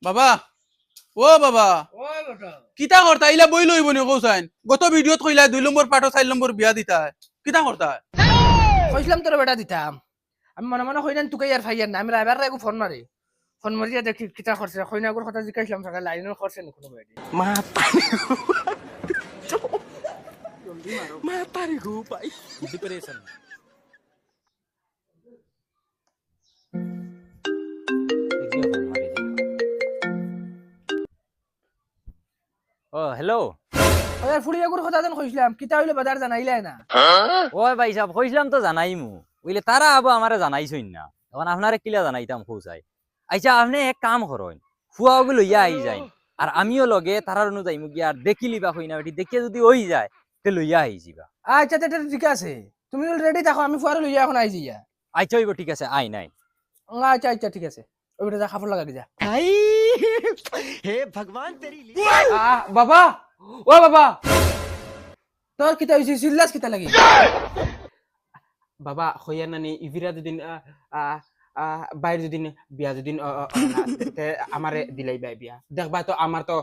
বাবা ও বাবা কিতা করতা ইলা বই লইব নি কৌসাইন গত ভিডিওত কইলা 2 নম্বর পাটো 4 নম্বর বিয়া দিতা কিতা করতা কইছিলাম তোর বেটা দিতাম আমি মনে মনে কইনান তুকে আর ফাইয়ার না আমি রাইবার রাইগু ফোন মারিয়া দেখি কিতা করছে কইনাগুর কথা জিজ্ঞাসলাম সকালে লাইনের করছে না কোনো বেটি ও হ্যালো ওই ফুড়িয়াগুর কথা যেন কইছিলাম কিতা হইলো বাজার জানাইলাই না ওই ভাই সাহেব কইছিলাম তো জানাইমু বুঝলে তারা আবো আমারে জানাইছই না এখন আপনারে কিলা জানাইতাম খোঁজাই আচ্ছা আপনি এক কাম করেন ফুয়াও লইয়া আই যাই আর আমিও লগে তারার অনুযায়ী মুগি আর দেখিলি বা হইনা বেটি দেখিয়ে যদি ওই যায় তে লইয়া আই যাবা আচ্ছা এটা ঠিক আছে তুমি রেডি থাকো আমি ফুয়ারে লইয়া এখন আই যাইয়া আচ্ছা হইব ঠিক আছে আই নাই আচ্ছা আচ্ছা ঠিক আছে ওই বেটা যা খাবার লাগা যা हे भगवान तेरी বাবা ও বাবা তোর কিতা হইছে সিল্লাস কিতা লাগি বাবা হইয়া নানি ইভিরা দুদিন বাইরে দুদিন বিয়া দুদিন আমারে দিলাই বাই বিয়া দেখবা তো আমার তো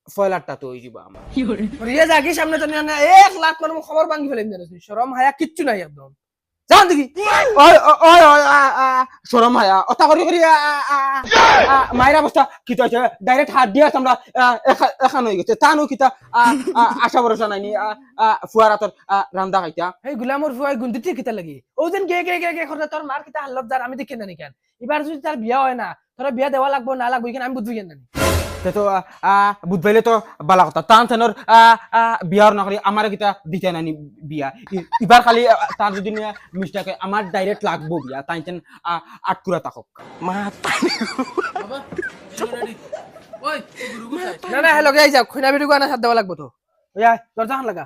ফয়লারটা তো হয়ে যাব আমার রিয়া জাগি সামনে তো না 1 লাখ মানে খবর ভাঙি ফেলাইম না শরম হায়া কিচ্ছু নাই একদম জান দেখি ওই ওই শরম হায়া অতা করি করি মায়ের অবস্থা কি তো ডাইরেক্ট হাত দিয়া আমরা এখান হয়ে গেছে তানো কিতা আশা ভরসা নাইনি ফুয়ারা তোর রান্দা খাইতা এই গুলামর ফুয়াই গুন্দিতে কিতা লাগি ও দিন গে করে তোর মার কিতা হাল্লত যার আমি দেখি না নি কেন এবার যদি তার বিয়া হয় না তোর বিয়া দেওয়া লাগবো না লাগবো কেন আমি বুঝবি কেন না তো বুধবাইলে তো বালা কথা টান টেনৰ বিয়াৰ নকৰি আমাৰ কিটা দিতে নানি বিয়া এবাৰ খালি তাৰ যদি মিষ্টাকে আমাৰ ডাইৰেক্ট লাগবো বিয়া টান টেন আটকুৰা তাকক বাবা চলো রেডি ওই গুরু কোথায় না না হ্যালো গাই যাও খুনা ভিডিও গানা সাথ দেওয়া লাগবো তো ওই আয় দরজা খান লাগা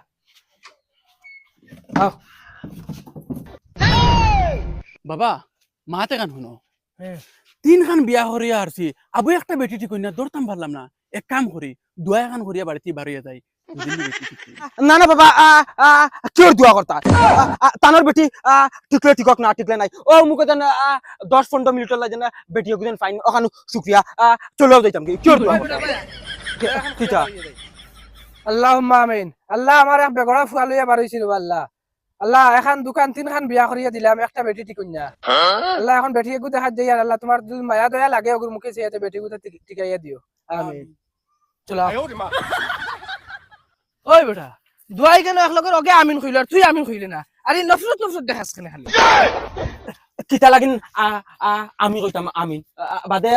আও বাবা মাতে গান শুনো 3 খান বিয়া করিয়া আরছি আবু একটা বেটি ঠিক কইনা দরতাম পারলাম না এক কাম করি দুয়া খান করিয়া বাড়িতে বাড়িয়া যাই না না বাবা কিয় দোয়া করতা তানৰ বেটি টিকলে টিকক না টিকলে নাই ও মুকে যেন 10-15 মিনিটৰ লাগে না বেটি গুজন ফাইন ওখানে শুক্রিয়া চলেও যাইতাম কিয় দোয়া করতা কিটা আল্লাহুম্মা আমিন আল্লাহ আমার এক বেগড়া ফুয়া লইয়া বাড়াইছিল আল্লাহ আল্লাহ এখন দোকান 3 খান বিয়া করিয়া দিলাম একটা বেটি টিকুন্যা আল্লাহ এখন বেটি গু দেখা যাই আর আল্লাহ তোমার যদি মায়া দয়া লাগে ওগুর মুখে চেয়ে বেটি গু টিকাইয়া দিও আমিন চলো ওই বেটা দুয়াই কেন এক লগের ওকে আমিন কইল আর তুই আমিন কইলি না আরে নফরত দেখাস কেন খালি কিতা লাগিন আমি কইতাম আমিন বাদে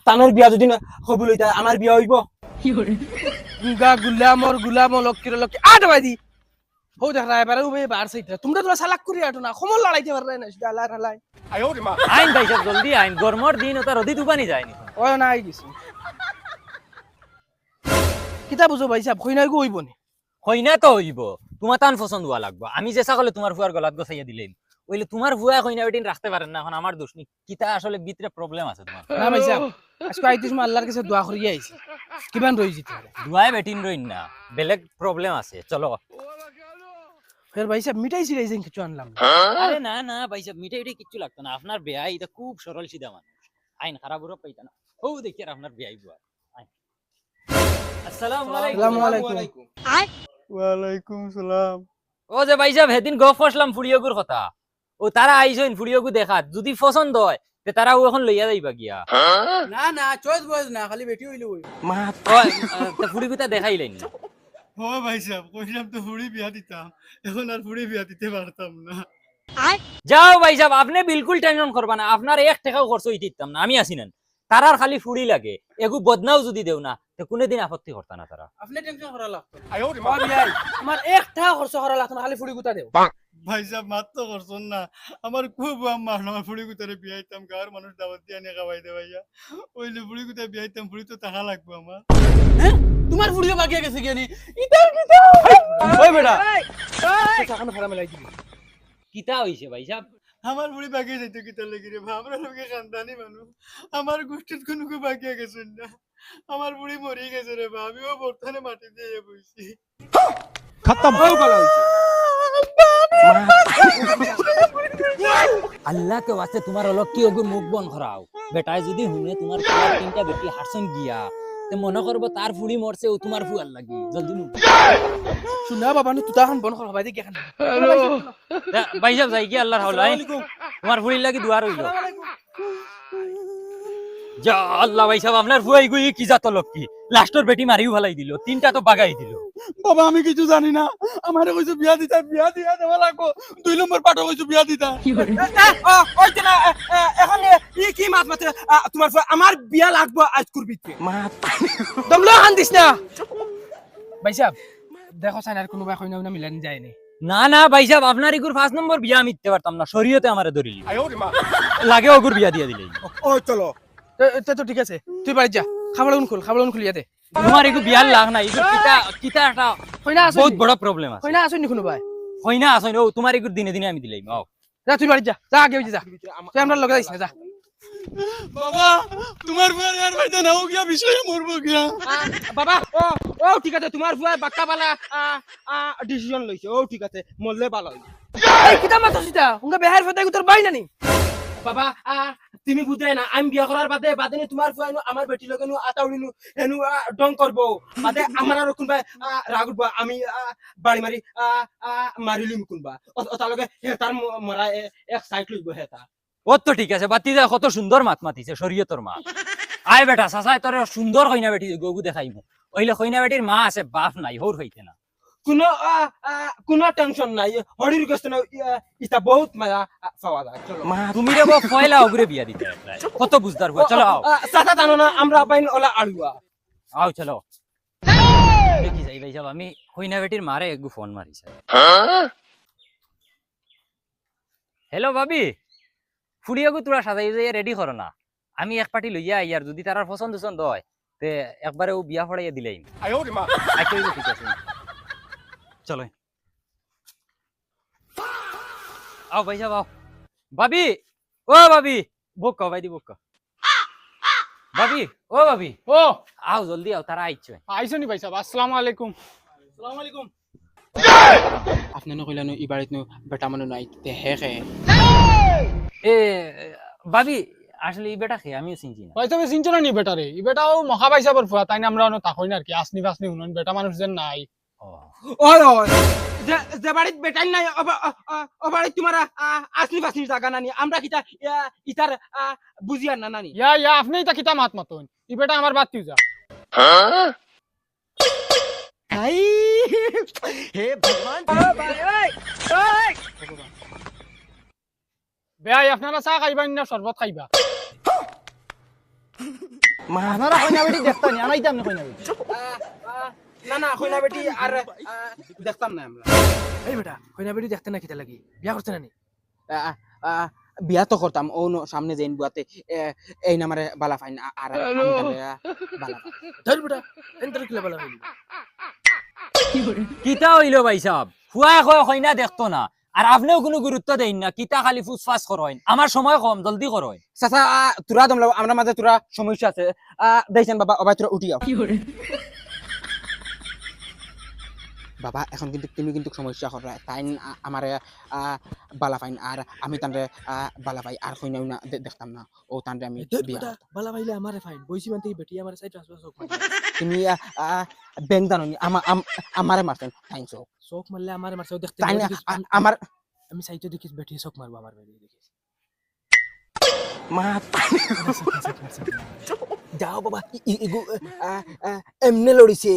তানৰ বিয়া যদি হব লইতা আমাৰ বিয়া হইব গুগা গুলামর লক্ষ্মীর লক্ষ্মী আট বাদি হো দেখ রা এবারে উবে বার সাইডটা তোমরা তোরা সালাক করি আটো না খমল লড়াইতে পারলে না সেটা আল্লাহ আল্লাহ আইন ভাই সাহেব জলদি আইন গরমর দিন ওটা রদি দুবানি যায়নি ওই না আই গেছি কিতা বুঝো ভাই সাহেব কইনা গো হইব নি হইনা তো হইব তোমার তান পছন্দ হওয়া লাগবো আমি যে সকলে তোমার ফুয়ার গলাত গছাইয়া দিলেন ওইলে তোমার ফুয়া কইনা বেটিন রাখতে পারেন না এখন আমার দোষ নি কিতা আসলে ভিতরে প্রবলেম আছে তোমার না ভাই সাহেব আজকে আইতিস মা আল্লাহর কাছে দোয়া করিয়া আইছি কিমান রই জিতে দুয়ায় বেটিন রইন না বেলেগ প্রবলেম আছে চলো ফের ভাই সাহেব মিটাই ছিড়াইছেন কিছু আনলাম আরে না না ভাই সাহেব মিঠাই কিচ্ছু লাগতো না আপনার বেয়া এটা খুব সরল সিধা মানুষ আইন খারাপ ওরা পাইতা না ও দেখি আর আপনার বেয়াই বুয়া আসসালামু আলাইকুম ওয়ালাইকুম সালাম ও যে ভাই সাহেব হেদিন গপ ফসলাম ফুড়িয়গুর কথা ও তারা আইছেন ফুড়িয়গু দেখাত যদি পছন্দ হয় তে তারা ও এখন লইয়া যাইবা গিয়া না না চয়েস বয়স না খালি বেটি হইলো ওই তা ফুড়িগুতা দেখাইলেন না ও ভাই সাহেব কইলাম তো ফুড়ি বিয়া দিতাম এখন আর ফুড়ি বিয়া দিতে পারতাম না যাও ভাই সাহেব আপনি বিলকুল টেনশন করবা না আপনার 1 টাকাও খরচ হইতে দিতাম না আমি আছি না তারার খালি ফুড়ি লাগে এগু বদনাও যদি দেও না তে কোনদিন আপত্তি করতা না তারা আপনি টেনশন করা লাগতো আমার একটা খরচ করা লাগতো না খালি ফুড়ি গুতা দেও ভাই সাহেব মাত্র করছেন না আমার খুব আমার আমার ফুড়ি গুতারে বিয়াইতাম গাঁর মানুষ দাওয়াত দিয়ে আনিয়ে খাওয়াই দে ভাইয়া ওইলে ফুড়ি গুতা বিয়াইতাম ফুড়ি তো টাকা লাগবো আমার তোমার ভিডিও বাকি গেছে কেনি ইতার কিতা ওই বেটা টাকা ভাড়া মেলাই দিবি কিতা হইছে ভাই সাহেব আমার বুড়ি বাকি যাইতো কিতার লাগি রে আমরা লোকে খানদানি মানুষ আমার গোষ্ঠীর কোনো বাকি গেছেন না আমার বুড়ি মরি গেছে রে আমিও বর্তমানে মাটি দিয়ে বইছি খতম হয়ে গেল আল্লাহ কে ওয়াস্তে তোমার হলো কি ওগুর মুখ বন করাও বেটায় যদি শুনে তোমার ফুয়ার তিনটা বেটি হারসন গিয়া তে মনে করবো তার ফুড়ি মরছে ও তোমার ফুয়ার লাগি জলদি মুখ শুনা বাবা নো তুতা খান বন কর বাবা দেখি খান ভাই সাহেব যাই কি আল্লাহর হাওলা তোমার ফুড়ির লাগি দুয়ার হইল যা আল্লাহ ভাই সাহেব আপনার ফুয়াই গুই কি জাত লক্ষ্মী লাস্টর বেটি মারিও ফেলাই দিল তিনটা তো বাগাই দিল বাবা আমি কিছু জানি না আমারে কইছো বিয়া দিতা বিয়া দিয়া দেওয়া লাগবো 2 নম্বর পাঠো কইছো বিয়া দিতা ওইতে না এখন ই কি মাত মাতে তোমার আমার বিয়া লাগবো আজ করবি দমলো হান দিস না ভাই সাহেব দেখো সাইনার কোনো ভাই কইনা মিলানি যায়নি না না ভাই সাহেব আপনার ইগুর 5 নম্বর বিয়া আমি দিতে পারতাম না শরীয়তে আমারে ধরিলি লাগে ওগুর বিয়া দিয়া দিলেই ও চলো তো ঠিক আছে তুই বাড়ি যা খাবলাগুন খুলিয়া দে তোমার ইগু বিয়ার লাগ নাই ইগু কিতা কিতা একটা কইনা আসুন বহুত বড় প্রবলেম আছে কইনা আসুন নি কোনো ভাই হইনা আসইন ও তোমার ইগুর দিনে দিনে আমি দিলাই আও যা তুই বাড়ি যা যা আগে যা তুই আমরা লগে যাইস না যা বাবা তোমার ফুয়ার আর ভাইটা নাও গিয়া বিষয়ে মরবো গিয়া বাবা ও ও ঠিক আছে তোমার ফুয়া বাক্কা বালা ডিসিশন লইছে ও ঠিক আছে মরলে ভালো হইবে এই কিতা মাথা সিতা উনকা বেহার ফতাই তোর বাই নানি বাবা তুমি বুঝাই না আমি বিয়া করার বাদে বাদে তোমার ফুয়া আমার বেটি লগে আতাউলিনু হেনু ডং করব বাদে আমার আর কোনবা রাগ উঠবা আমি বাড়ি মারি মারিলিম কোনবা ওটা লগে তার মরা এক সাইড লইব হেতা ও তো ঠিক আছে বাতি যা কত সুন্দর মাত মাতিছে শরীয়তর মা আয় বেটা সাসাই তোর সুন্দর কইনা বেটি গগু দেখাইমু ওইলে কইনা বেটির মা আছে বাপ নাই হোর হইতে না কোনো টেনশন নাই হরির গোস্ত না ইটা বহুত মজা পাওয়া যায় চলো তুমি রে বো পয়লা ওগুরে বিয়া দিতে কত বুঝদার হো চলো আও সাথে জানো না আমরা পাইন ওলা আলুয়া আও চলো দেখি যাই ভাই সব আমি কইনা বেটির মারে একগু ফোন মারিছে হ্যালো ভাবি ফুড়িয়াগু তোরা সাজাই যাই রেডি করো না আমি এক পার্টি লইয়া আই আর যদি তারার পছন্দ পছন্দ হয় তে একবারে ও বিয়া ফড়াইয়া দিলেই আচ্ছা ঠিক আছে চলো আও ভাই সাহেব আও ভাবি ও ভাবি বুক ভাই দি বুক ভাবি ও ভাবি ও আও জলদি আও তারা আইছে আইছো নি ভাই সাহেব আসসালামু আলাইকুম আসসালামু আলাইকুম আপনি নো কইলানো ই বাড়িত নো বেটা মনে নাই তে হে হে এ ভাবি আসলে এই বেটা খেয়ে আমিও চিনছি না ভাই তবে সিনচনা নি বেটারে ই বেটাও মহা ভাই সাহেবের ফুয়া তাই না আমরা অন্য তাকই না আর কি আসনি বাসনি উনন বেটা মানুষ যেন নাই ওই ওই যে বাড়িত বেটাই নাই ও বাড়িত তোমার আসনি ফাসনি জায়গা নানি আমরা কিটা ইতার বুঝিয়ার না নানি ইয়া আপনি তা কিতা মাত মাতন ই বেটা আমার বাদ দিও যা हे भगवान বেয়াই আপনারা চা খাইবা না শরবত খাইবা আপনারা কইনা বেটি দেখতানি আনাইতাম না কইনা বেটি না না কইনা বেটি আর দেখতাম না আমরা এই বেটা কইনা বেটি দেখতে না কিতা লাগি বিয়া করতে নানি বিয়া তো করতাম ও সামনে যেন বুয়াতে এই নামারে বালা ফাইন আর বালা ধর বেটা এন্টার কিলা বলা হইলি কিতা হইলো ভাই সাহেব ফুয়া কয় কইনা দেখতো না আর আপনিও কোনো গুরুত্ব দেন না কিতা খালি ফুসফাস করেন আমার সময় কম জলদি করেন চাচা তোরা দমলা আমরা মাঝে তোরা সমস্যা আছে দেখছেন বাবা অবাই তোরা উঠি যাও বাবা এখন কিন্তু তুমি কিন্তু সমস্যা কর তাই আমার বালা ফাইন আর আমি তানরে বালা পাই আর কইনাও না দেখতাম না ও তানরে আমি বিয়া বালা ভাইলে আমারে ফাইন বইছি মানতে বেটি আমারে সাইড ট্রান্সফার চোখ তুমি ব্যাংক জানো নি আমারে মারছেন তাই চোখ চোখ মারলে আমারে মারছে দেখতে তাই না আমার আমি সাইডে দেখিস বেটি চোখ মারবো আমার বেটি দেখিস মা যাও বাবা ইগু এমনে লড়িছে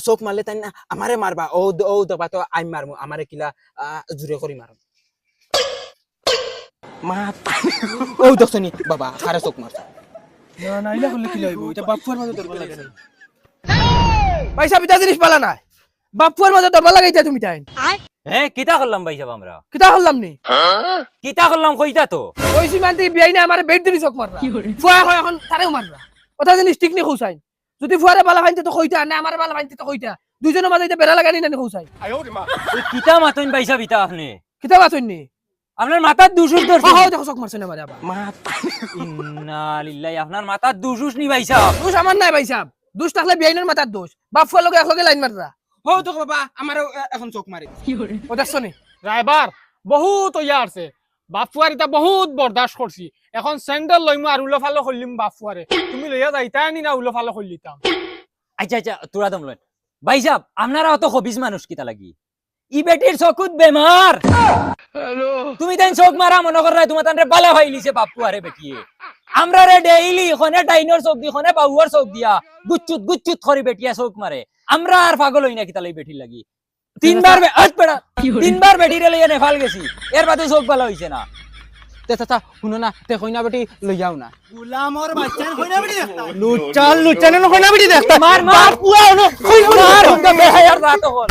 চোখ মারলে তাই না আমারে মারবা ও ও দবা তো আমি মারমু আমারে কিলা জুরে করি মারম মা ও দেখছনি বাবা কারে চোখ মারছে না না ইলা করলে কি লইব এটা বাপুয়ার মাঝে দরবার লাগে না পয়সা পিতা জিনিস পালা না বাপুয়ার মাঝে দরবার লাগাইতা তুমি তাই হ্যাঁ কিতা করলাম ভাই সাহেব আমরা কিতা হল্লাম নি কিতা করলাম কইতা তো বইছি মানতে বিয়াই না আমারে বেট দিলি চোখ মারবা ফুয়া কয় এখন তারেও মারবা কথা জিনিস ঠিক নি কইছাই যদি ফুয়ারে বালা ফাইনতে তো কইতা না আমারে বালা ফাইনতে তো কইতা দুইজনের মাঝে এটা বেড়া লাগানি না কইছাই কিতা মাতইন ভাই সাহেব ইতা আপনি কিতা বাতইন নি আপনার মাথার দুশুস ধরছে হাও দেখো চোখ মারছে না আমারে আবার ইন্না লিল্লাহি আপনার মাথার দুশুস নি ভাই সাহেব দোষ আমার নাই ভাই সাহেব দোষ থাকলে বিয়াইনের মাথার দোষ বাপুয়ার লগে একলগে লাইন মাররা ও দেখো বাবা আমারও এখন চোখ মারে ও দেখছো নি ড্রাইভার বহুত ইয়া আছে বাপুয়ার এটা বহুত বরদাস্ত করছি এখন স্যান্ডেল লইমু আর উলো ফালো করলিম বাপুয়ারে তুমি লইয়া যাইতা নি না উলো ফালো করলিতাম আচ্ছা আচ্ছা তোরা দম লইন ভাই সাহেব আপনারা অত হবিস মানুষ কিতা লাগি ই বেটির চকুত বেমার তুমি তাই চোখ মারা মনে কর তোমার তানরে বালা ফাইলিছে বাপু আরে বেটিয়ে আমরা রে ডেইলি ওখানে ডাইনোর চোখ দি ওখানে বাবুয়ার চোখ দিয়া গুচ্চুত করে বেটিয়া চোখ মারে আমরা আর পাগল হই না কিতা লই বেটির লাগি তিনবার বেটিরে লইয়া নেফাল গেছি এর বাদে চোখ বালা হইছে না তে চাচা শুনো না তে কইনা বেটি লই যাও না গুলামর বাচ্চান কইনা বেটি দেখতা লুচানে কইনা বেটি দেখতা মার মার পুয়া মার হুঙ্গা বেহায়ার রাত হল